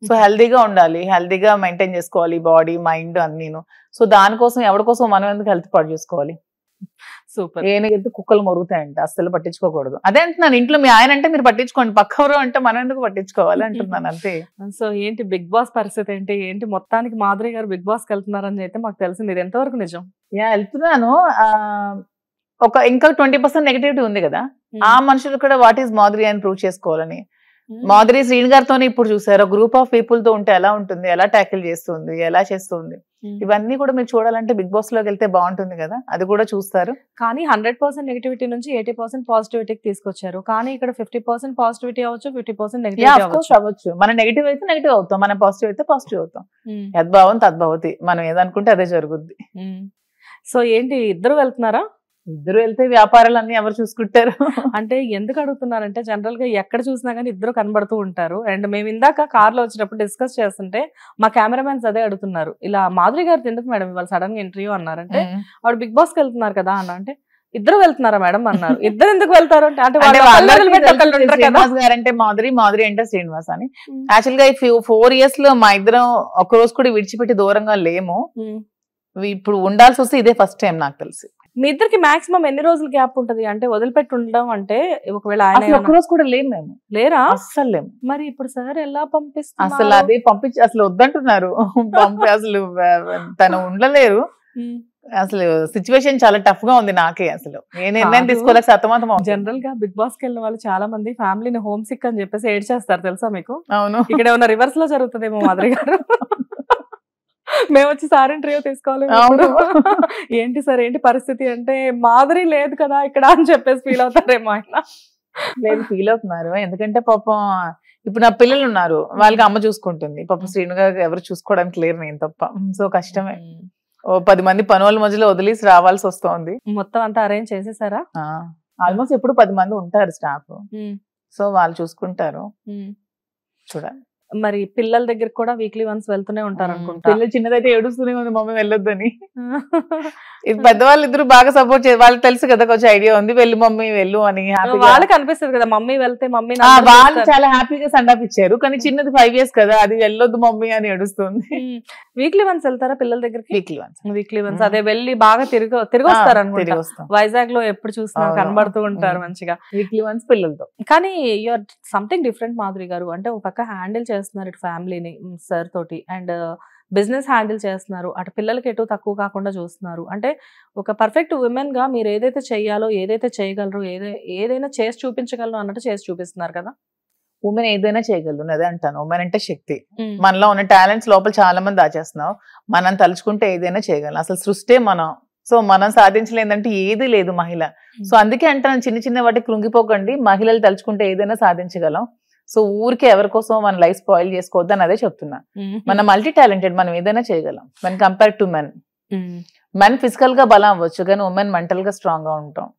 So హెల్దీగా ఉండాలి, హెల్దీగా మెయింటైన్ చేసుకోవాలి బాడీ మైండ్ అన్నీను. సో దానికోసం ఎవరి కోసం మనం ఎందుకు హెల్త్ పాటు చేసుకోవాలి? సూపర్. ఏనైతే కుక్కలు మొరుగుతాయంట, అస్సలు పట్టించుకోకూడదు. అదే అంటున్నాను, ఇంట్లో మీ ఆయన అంటే మీరు పట్టించుకోండి, పక్కవరు అంటే మనం ఎందుకు పట్టించుకోవాలి అంటున్నాను అంతే. సో ఏంటి బిగ్ బాస్ పరిస్థితి ఏంటి? ఏంటి మొత్తానికి మాధురి గారు బిగ్ బాస్ కి వెళ్తున్నారని అయితే మాకు తెలిసింది, ఇది ఎంతవరకు నిజం? వెళ్తున్నాను. ఒక ఇంకా 20% నెగిటివిటీ ఉంది కదా, ఆ మనుషులు కూడా వాట్ ఈస్ మాధురి అని ప్రూవ్ చేసుకోవాలని. మాధురి శ్రీని గారితో ఇప్పుడు చూసారు, గ్రూప్ ఆఫ్ పీపుల్ తో ఉంటే ఎలా ఉంటుంది, ఎలా ట్యాకిల్ చేస్తుంది, ఎలా చేస్తుంది, ఇవన్నీ కూడా మీరు చూడాలంటే బిగ్ బాస్ లోకి వెళ్తే బాగుంటుంది కదా, అది కూడా చూస్తారు. కానీ 100% నెగిటివిటీ నుంచి 80% పాజిటివిటీకి తీసుకొచ్చారు. కానీ ఇక్కడ 50% పాజిటివిటీ అవ్వచ్చు, 50% నెగిటివిటీ అవ్వచ్చు. మన నెగిటివ్ అయితే నెగిటివ్ అవుతాం, మన పాజిటివ్ అయితే పాజిటివ్ అవుతాం. యద్భావం తద్భవతి, మనం ఏదనుకుంటే అదే జరుగుద్ది. సో ఏంటి ఇద్దరు వెళ్తున్నారా? ఇద్దరు వెళ్తే వ్యాపారాలన్నీ ఎవరు చూసుకుంటారు? అంటే ఎందుకు అడుగుతున్నారంటే జనరల్ గా ఎక్కడ చూసినా కానీ ఇద్దరు కనబడుతూ ఉంటారు. అండ్ మేము ఇందాక కార్ లో వచ్చినప్పుడు డిస్కస్ చేస్తుంటే మా కెమెరామెన్స్ అదే అడుగుతున్నారు, ఇలా మాధురి గారు ఎందుకు మేడం ఇవాళ సడన్ గా ఇంటర్వ్యూ అన్నారంటే, ఆవిడ బిగ్ బాస్ కి వెళ్తున్నారు కదా అన్న అంటే, ఇద్దరు వెళ్తున్నారా మేడం అన్నారు. ఇద్దరు ఎందుకు వెళ్తారు అంటే శ్రీనివాస్ గారు అంటే మాధురి, మాధురి అంటే శ్రీనివాస్ అని. యాక్చువల్ గా 4 years లో మా ఇద్దరం ఒక రోజు కూడా విడిచిపెట్టి దూరంగా లేము. ఇప్పుడు ఉండాల్సి వస్తే ఇదే ఫస్ట్ టైం నాకు తెలిసి. మీ ఇద్దరికి మాక్సిమం ఎన్ని రోజులు గ్యాప్ ఉంటది? అంటే వదిలిపెట్టి ఉండడం అంటే ఒకవేళ ఆయన ఒక రోజు కూడా లేము మేము. లేరా? అస్సలు లేము. మరి ఇప్పుడు సార్ ఎలా పంపిస్తారు? అసలు అదే పంపించి అసలు వద్దంటున్నారు, పంపి అసలు తను ఉండలేరు. అసలు సిచ్యువేషన్ చాలా టఫ్ గా ఉంది నాకే. అసలు నేను నిర్ణయం తీసుకోలేక సతమతం. జనరల్ గా బిగ్ బాస్ కి వెళ్ళిన వాళ్ళు చాలా మంది ఫ్యామిలీని హోమ్ సిక్ అని చెప్పేసి ఏడ్ చేస్తారు, తెలుసా మీకు? అవును. ఇక్కడ ఏమన్నా రివర్స్ లో జరుగుతుందేమో మాధురి గారు. మేము వచ్చి సార్ ఇంటర్వ్యూ తీసుకోవాలి, ఏంటి సార్ ఏంటి పరిస్థితి అంటే, మాధురి లేదు కదా ఇక్కడ అని చెప్పేసి ఫీల్ అవుతారేమో ఆయన. లేదు, ఫీల్ అవుతున్నారు. ఎందుకంటే పాపం ఇప్పుడు నా పిల్లలు ఉన్నారు, వాళ్ళకి అమ్మ చూసుకుంటుంది. పాపం శ్రీను గారు ఎవరు చూసుకోవడానికి లేరు, నేను తప్ప. సో కష్టమే. 10 మంది పని వాళ్ళ మధ్యలో వదిలేసి రావాల్సి వస్తుంది. మొత్తం అంతా అరేంజ్ చేసేసారా? ఆల్మోస్ట్ ఎప్పుడు 10 మంది ఉంటారు స్టాఫ్, సో వాళ్ళు చూసుకుంటారు. చూడాలి. మరి పిల్లల దగ్గర కూడా వీక్లీ వన్స్ వెళ్తూనే ఉంటారు అనుకుంటా. పిల్లలు చిన్నదైతే ఏడుస్తూనే ఉంది మమ్మీ వెళ్ళొద్దని. ఇది పెద్దవాళ్ళు ఇద్దరు బాగా సపోర్ట్ చేయాలి, వాళ్ళకి తెలుసు కదా, కొంచెం ఐడియా ఉంది, వెళ్ళు మమ్మీ వెళ్ళు అని. వాళ్ళకి అనిపిస్తుంది కదా మమ్మీ వెళ్తే మమ్మీ. వాళ్ళు చాలా హ్యాపీగా సండాప్ ఇచ్చారు, కానీ చిన్నది 5 years కదా, అది వెళ్ళొద్దు మమ్మీ అని ఏడుస్తుంది. వీక్లీ వన్స్ వెళ్తారా పిల్లల దగ్గరికి? వీక్లీ వన్స్ అదే వెళ్ళి బాగా తిరిగి వస్తారు అనుకుంటా. వైజాగ్ లో ఎప్పుడు చూసినా కనబడుతూ ఉంటారు మంచిగా, వీక్లీ వన్స్ పిల్లలతో. కానీ యూఆర్ సంథింగ్ డిఫరెంట్ మాధురి గారు. అంటే ఒక పక్క హ్యాండిల్ చేస్తున్నారు ఇటు ఫ్యామిలీని సార్ తోటి, అండ్ బిజినెస్ హ్యాండిల్ చేస్తున్నారు, అటు పిల్లలకి ఎటు తక్కువ కాకుండా చూస్తున్నారు. అంటే ఒక పర్ఫెక్ట్ ఉమెన్ గా మీరు ఏదైతే చెయ్యాలో, ఏదైతే చేయగలరో, ఏదైనా చేసి చూపించగలరు అన్నట్టు చేసి చూపిస్తున్నారు కదా. ఉమెన్ ఏదైనా చేయగలదు, అదే అంటాను. ఉమెన్ అంటే శక్తి. మనలో ఉన్న టాలెంట్స్ లోపల చాలా మంది దాచేస్తున్నాం, మనం తలుచుకుంటే ఏదైనా చేయగలం. అసలు సృష్టి మనం. సో మనం సాధించలేదంటే ఏది లేదు మహిళ. సో అందుకే అంటాను, చిన్న చిన్న వాటికి కృంగిపోకండి, మహిళలు తలుచుకుంటే ఏదైనా సాధించగలం. సో ఊరికే ఎవరి కోసం మన లైఫ్ స్పాయిల్ చేసుకోవద్దు అని అదే చెప్తున్నా. మనం మల్టీ టాలెంటెడ్, మనం ఏదైనా చేయగలం when compare to men. Men physical గా బలం అవ్వచ్చు, కానీ ఉమెన్ మెంటల్ గా స్ట్రాంగ్ గా ఉంటాం.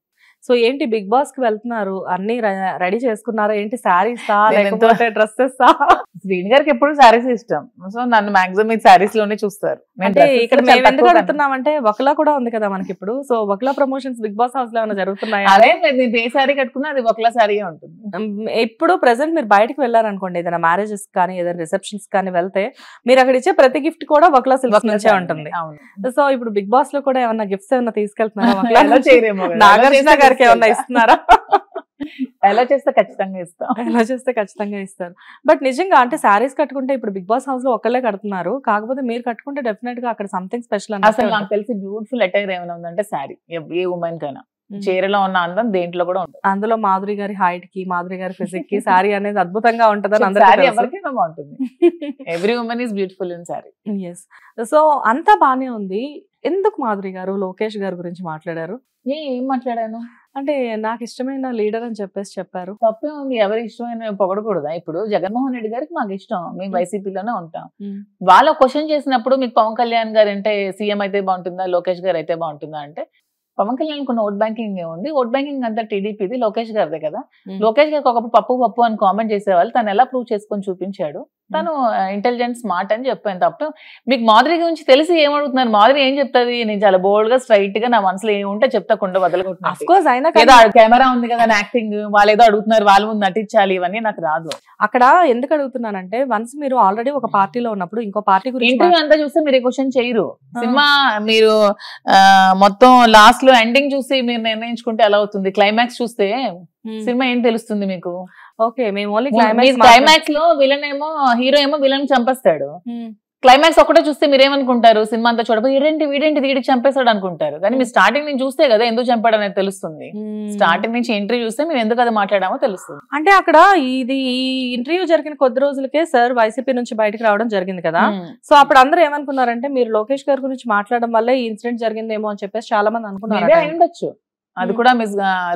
సో ఏంటి బిగ్ బాస్ కి వెళ్తున్నారు, అన్ని రెడీ చేసుకున్నారా ఏంటి? శారీస్ లేకపోతే డ్రెస్సెస్? శ్రీని గారికి ఎప్పుడు శారీస్ ఇష్టం, సో నన్ను మాక్సిమం ఈ శారీస్ లోనే చూస్తారు. అంటే ఇక్కడ మేము ఎందుకు అడుగుతున్నామంటే వకలా కూడా ఉంది కదా మనకి ఇప్పుడు. సో వకలా ప్రమోషన్స్ బిగ్ బాస్ హౌస్ లో ఏమైనా జరుగుతున్నాయా? అదే నేను ఏ శారీ కట్టుకున్నా అది వకలా శారీ ఉంటుంది. ఇప్పుడు ప్రెసెంట్ మీరు బయటకు వెళ్ళారనుకోండి, ఏదైనా మ్యారేజెస్ కానీ ఏదైనా రిసెప్షన్స్ కానీ వెళ్తే మీరు అక్కడ ఇచ్చే ప్రతి గిఫ్ట్ కూడా వకలా సిల్క్స్ నుంచే ఉంటుంది. సో ఇప్పుడు బిగ్ బాస్ లో కూడా ఏమన్నా గిఫ్ట్స్ ఏమన్నా తీసుకెళ్తున్నారా? నాగార్జున గారికి ఏమన్నా ఇస్తున్నారా? ఎలా చేస్తే ఖచ్చితంగా ఇస్తాం. ఎలా చేస్తే ఖచ్చితంగా ఇస్తారు. బట్ నిజంగా అంటే శారీస్ కట్టుకుంటే ఇప్పుడు బిగ్ బాస్ హౌస్ లో ఒకళ్ళే కడుతున్నారు, కాకపోతే మీరు కట్టుకుంటే డెఫినెట్ గా అక్కడ సంథింగ్ స్పెషల్. అసలు నాకు తెలిసి బ్యూటిఫుల్ అటైర్ ఏమైనా ఉందంటే శారీ. ఏ ఉమెన్ కైనా చీరలో ఉన్న అందం దేంట్లో కూడా ఉంటుంది. అందులో మాధురి గారి హైట్ కి, మాధురి గారి ఫిజిక్ కి శారీ అనేది అద్భుతంగా ఉంటదని ఎవరికైనా బాగుంటుంది. Every women is beautiful in sari. Yes. So అంతా బానే ఉంది. ఎందుకు మాధురి గారు లోకేష్ గారి గురించి మాట్లాడారు? ఏం మాట్లాడాను అంటే నాకు ఇష్టమైన లీడర్ అని చెప్పేసి చెప్పారు. తప్పే ఉంది, ఎవరి ఇష్టమైన పొగడకూడదా? ఇప్పుడు జగన్మోహన్ రెడ్డి గారికి మాకు ఇష్టం, మేము వైసీపీలోనే ఉంటాం. వాళ్ళ క్వశ్చన్ చేసినప్పుడు మీకు పవన్ కళ్యాణ్ గారు అంటే సీఎం అయితే బాగుంటుందా, లోకేష్ గారు అయితే బాగుంటుందా అంటే, పవన్ కళ్యాణ్ కొన్ని ఓట్ బ్యాంకింగ్ ఏముంది, ఓట్ బ్యాంకింగ్ అంతా టీడీపీది, లోకేష్ గారిదే కదా. లోకేష్ గారికి ఒకప్పుడు పప్పు అని కామెంట్ చేసేవాళ్ళు, తను ఎలా ప్రూవ్ చేసుకొని చూపించాడు. తను ఇంటెలిజెంట్ స్మార్ట్ అని చెప్పాను తప్ప. మీకు మాధురి గురించి తెలిసి ఏమడుగుతున్నారు? మాధురి ఏం చెప్తుంది? నేను చాలా బోల్డ్ గా స్ట్రైట్ గా నా మనసులో ఏముంటే చెప్తా కుండా వదలగొట్టుకుంటా. కెమెరా ఉంది కదా, యాక్టింగ్ వాళ్ళు ఏదో అడుగుతున్నారు, వాళ్ళ ముందు నటించాలి, ఇవన్నీ నాకు రాదు. అక్కడ ఎందుకు అడుగుతున్నానంటే వన్స్ మీరు ఆల్రెడీ ఒక పార్టీలో ఉన్నప్పుడు ఇంకో పార్టీ గురించి ఇంటర్వ్యూ అంతా చూస్తే మీరు క్వశ్చన్ చేయరు. సినిమా మీరు మొత్తం లాస్ట్ లో ఎండింగ్ చూసి మీరు నిర్ణయించుకుంటే ఎలా అవుతుంది? క్లైమాక్స్ చూస్తే సినిమా ఏం తెలుస్తుంది మీకు? ఓకే, మేము ఓన్లీ క్లైమాక్స్ లో విలన్ ఏమో హీరో ఏమో విలన్ చంపేస్తాడు. క్లైమాక్స్ ఒకటే చూస్తే మీరేమనుకుంటారు? సినిమా అంతా చూడబోయి వీడేంటి వీడికి చంపేస్తాడు అనుకుంటారు. కానీ మీరు స్టార్టింగ్ నుంచి చూస్తే కదా ఎందుకు చంపాడు అనేది తెలుస్తుంది. స్టార్టింగ్ నుంచి ఇంటర్వ్యూ చూస్తే మేము ఎందుకు అది మాట్లాడామో తెలుస్తుంది. అంటే అక్కడ ఈ ఇంటర్వ్యూ జరిగిన కొద్ది రోజులకే సార్ వైసీపీ నుంచి బయటకు రావడం జరిగింది కదా. సో అప్పుడు అందరూ ఏమనుకున్నారంటే మీరు లోకేష్ గారి గురించి మాట్లాడడం వల్ల ఈ ఇన్సిడెంట్ జరిగిందేమో అని చెప్పేసి చాలా మంది అనుకున్నారు. ఉండొచ్చు, అది కూడా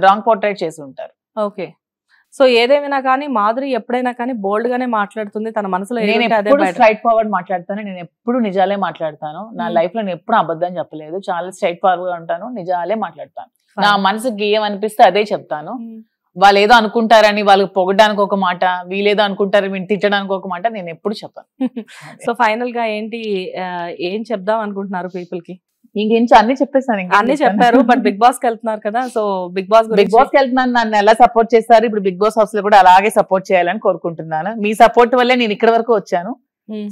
రాంగ్ పోర్ట్రేట్ చేసి ఉంటారు. ఓకే, సో ఏదేమైనా కానీ మాధురి ఎప్పుడైనా కానీ బోల్డ్ గానే మాట్లాడుతుంది. తన మనసులో స్ట్రైట్ ఫార్వర్డ్ మాట్లాడతాను. నేను ఎప్పుడు నిజాలే మాట్లాడతాను. నా లైఫ్ లో నేను ఎప్పుడు అబద్ధం చెప్పలేదు. చాలా స్ట్రైట్ ఫార్వర్డ్ ఉంటాను, నిజాలే మాట్లాడతాను. నా మనసుకి ఏమనిపిస్తే అదే చెప్తాను. వాళ్ళు ఏదో అనుకుంటారని వాళ్ళకి పొగడానికి ఒక మాట, వీళ్ళేదో అనుకుంటారు వీళ్ళు తిట్టడానికి ఒక మాట, నేను ఎప్పుడు చెప్పాను. సో ఫైనల్ గా ఏం చెప్దాం అనుకుంటున్నారు పీపుల్ కి? ఇంకేంచి అన్ని చెప్పేస్తాను. అన్ని చెప్పారు, బట్ బిగ్ బాస్ కి వెళ్తున్నారు కదా. సో బిగ్ బాస్ కి వెళ్తున్నాను. నన్ను ఎలా సపోర్ట్ చేస్తారు, ఇప్పుడు బిగ్ బాస్ హౌస్ లో కూడా అలాగే సపోర్ట్ చేయాలని కోరుకుంటున్నాను. మీ సపోర్ట్ వల్లే నేను ఇక్కడ వరకు వచ్చాను.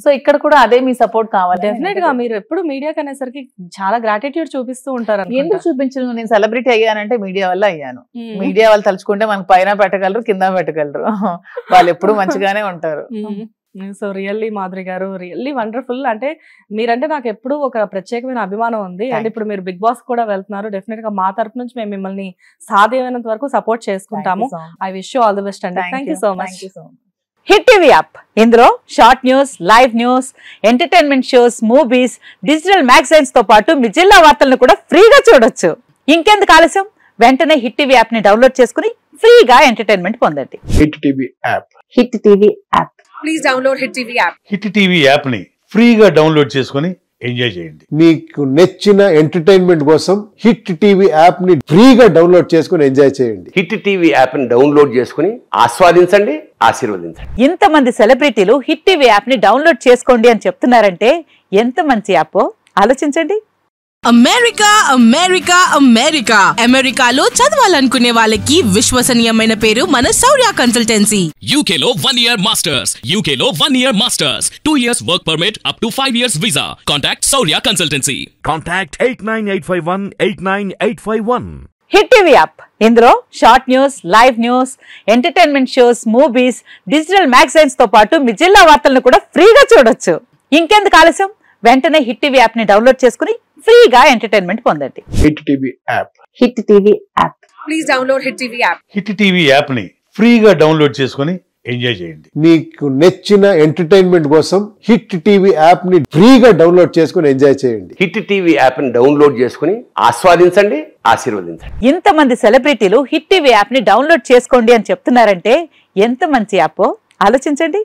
సో ఇక్కడ కూడా అదే మీ సపోర్ట్ కావాలి. డెఫినెట్ గా మీరు ఎప్పుడు మీడియాకి అనేసరికి చాలా గ్రాటిట్యూడ్ చూపిస్తూ ఉంటారు. ఎందుకు చూపించను? నేను సెలబ్రిటీ అయ్యానంటే మీడియా వల్ల అయ్యాను. మీడియా వాళ్ళు తలుచుకుంటే మనకు పైన పెట్టగలరు, కింద పెట్టగలరు. వాళ్ళు ఎప్పుడు మంచిగానే ఉంటారు. సో రియల్లీ మాధురి గారు రియల్లీ వండర్ఫుల్. అంటే మీరంటే నాకు ఎప్పుడు ఒక ప్రత్యేకమైన అభిమానం ఉంది. అండ్ ఇప్పుడు మీరు బిగ్ బాస్ కూడా వెళ్తున్నారు. డెఫినెట్ గా మా తరపు నుంచి మేము మిమ్మల్ని సాధ్యమైనంత వరకు సపోర్ట్ చేసుకుంటాము. I wish you all the best అండి. Thank you so much. Hit TV app, ఇందులో short news, live news, entertainment shows, movies, digital magazines తో పాటు మీ జిల్లా వార్తలను కూడా ఫ్రీగా చూడొచ్చు. ఇంకెందుకు ఆలస్యం? వెంటనే హిట్ టీవీ యాప్ ని డౌన్లోడ్ చేసుకుని ఫ్రీగా ఎంటర్టైన్మెంట్ పొందండి. Hit TV app. Hit TV app. Please download hit TV app. Hit TV app ని ఫ్రీగా డౌన్లోడ్ చేసుకుని ఎంజాయ్ చేయండి. మీకు నచ్చిన ఎంటర్టైన్మెంట్ కోసం హిట్ టీవీ యాప్ ని ఫ్రీగా డౌన్లోడ్ చేసుకుని ఎంజాయ్ చేయండి. హిట్ టీవీ యాప్ ని డౌన్లోడ్ చేసుకుని ఆస్వాదించండి, ఆశీర్వదించండి. ఇంతమంది సెలబ్రిటీలు హిట్ టీవీ యాప్ ని డౌన్లోడ్ చేసుకోండి అని చెప్తున్నారంటే ఎంత మంచి యాప్ ఆలోచించండి. అమెరికా అమెరికా అమెరికా అమెరికాలో చదవాలనుకునే వాళ్ళకి విశ్వసనీయమైన పేరు మన శౌర్య కన్సల్టెన్సీ. UK లో 1 year masters, UK లో 1 year masters, 2 years work permit up to 5 years visa. Contact Saurya Consultancy. Contact 89851 hit TV app, ఇందులో short news, live news, entertainment shows, movies, digital magazines తో పాటు మీ జిల్లా వార్తలను కూడా ఫ్రీగా చూడొచ్చు. ఇంకెందుకు ఆలస్యం? వెంటనే హిట్ టీవీ యాప్ ని డౌన్లోడ్ చేసుకుని ఫ్రీగా ఎంటర్టైన్మెంట్ పొందండి. Hit TV app. Hit TV app. Please download hit TV app. Hit TV app ని ఫ్రీగా డౌన్లోడ్ చేసుకుని ఎంజాయ్ చేయండి. మీకు నచ్చిన ఎంటర్టైన్మెంట్ కోసం హిట్ టీవీ యాప్ ని ఫ్రీగా డౌన్లోడ్ చేసుకుని ఎంజాయ్ చేయండి. హిట్ టీవీ యాప్ ని డౌన్లోడ్ చేసుకుని ఆస్వాదించండి, ఆశీర్వదించండి. ఇంతమంది సెలబ్రిటీలు హిట్ టీవీ యాప్ ని డౌన్లోడ్ చేసుకోండి అని చెప్తున్నారంటే ఎంత మంచి యాప్ ఆలోచించండి.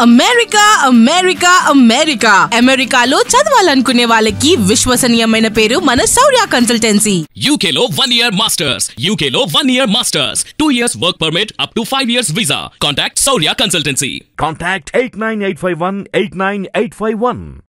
అమెరికా అమెరికా అమెరికా అమెరికాలో చదవాలనుకునే వాళ్ళకి విశ్వసనీయమైన పేరు మన శౌర్య కన్సల్టెన్సీ. UK లో 1 year masters, UK లో 1 year masters, 2 years work permit up to 5 years visa. Contact Saurya Consultancy. Contact 89851 89851.